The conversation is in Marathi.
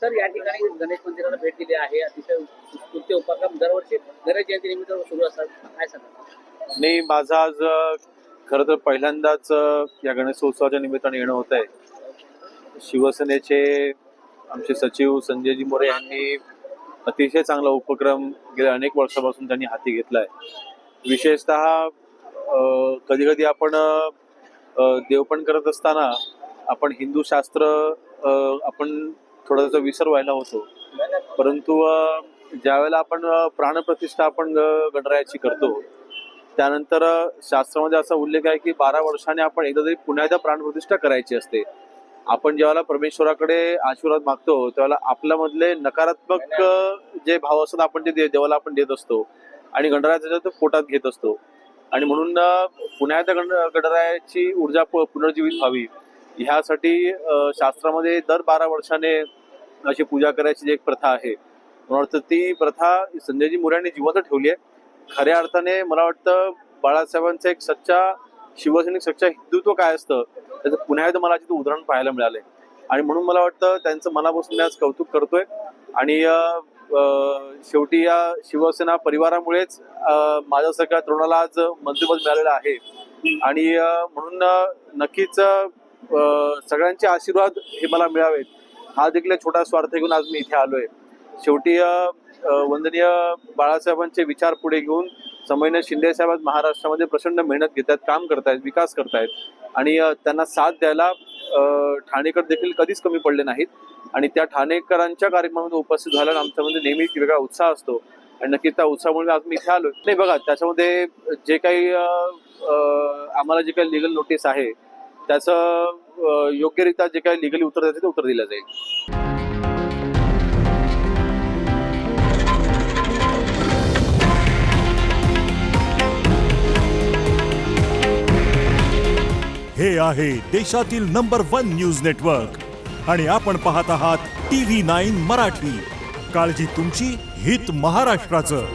सर या ठिकाणी गणेश मंदिराला भेट दिली आहे. अतिशय उत्स्फूर्त उपक्रम दरवर्षी गणेश जयंती निमित्त सुरू असतात. काय सांगा? नाही, माझं आज खरं तर पहिल्यांदाच या गणेशोत्सवाच्या निमित्ताने येणं होत आहे. शिवसेनेचे आमचे सचिव संजयजी मोरे यांनी अतिशय चांगला उपक्रम गेल्या अनेक वर्षापासून त्यांनी हाती घेतला आहे. विशेषतः कधी कधी आपण देवपण करत असताना आपण हिंदू शास्त्र आपण थोडासा विसर व्हायला होतो. परंतु ज्यावेळेला आपण प्राणप्रतिष्ठा आपण गणरायाची करतो त्यानंतर शास्त्रामध्ये असा उल्लेख आहे की 12 वर्षाने आपण एकदा तरी पुन्हा एकदा प्राणप्रतिष्ठा करायची असते. आपण ज्यावेळेला परमेश्वराकडे आशीर्वाद मागतो त्यावेळेला आपल्यामधले नकारात्मक जे भाव असतात आपण ते देवाला आपण देत असतो आणि गणरायाच्या पोटात घेत असतो. आणि म्हणून पुन्हा एकदा गणरायाची ऊर्जा पुनर्जीवित व्हावी ह्यासाठी शास्त्रामध्ये दर 12 वर्षाने अशी पूजा करायची जी एक प्रथा आहे. मला वाटतं ती प्रथा संजयजी मोरे यांनी जिवंत ठेवली आहे. खऱ्या अर्थाने मला वाटतं बाळासाहेबांचं एक सच्चा शिवसैनिक सच्चा हिंदुत्व काय असतं त्याचं पुन्हा एकदा मला तिथं उदाहरण पाहायला मिळालंय. आणि म्हणून मला वाटतं त्यांचं मनापासून मी आज कौतुक करतोय. आणि शेवटी या शिवसेना परिवारामुळेच माझ्यासारख्या तरुणाला आज मंत्रिपद मिळालेलं आहे. आणि म्हणून नक्कीच सगळ्यांचे आशीर्वाद हे मला मिळावेत हा देखील छोटा स्वार्थ घेऊन आज मी इथे आलोय. शेवटी वंदनीय बाळासाहेबांचे विचार पुढे घेऊन संभाजी शिंदे साहेब आज महाराष्ट्रामध्ये प्रचंड मेहनत घेतात, काम करतायत, विकास करतायत. आणि त्यांना साथ द्यायला ठाणेकर देखील कधीच कमी पडले नाहीत. आणि त्या ठाणेकरांच्या कार्यक्रमामध्ये उपस्थित झाल्यानं आमच्यामध्ये नेहमीच वेगळा उत्साह असतो. आणि नक्कीच त्या उत्साहामुळे आज मी इथे आलोय. नाही बघा, त्याच्यामध्ये जे काही आम्हाला जे काही लिगल नोटीस आहे त्याचं योग्यरित्या जे काही लिगली उत्तर द्यायचं ते उत्तर दिलं जाईल. हे आहे देशातील नंबर 1 न्यूज नेटवर्क आणि आपण पाहत आहात TV9 मराठी. काळजी तुमची, हित महाराष्ट्राचं.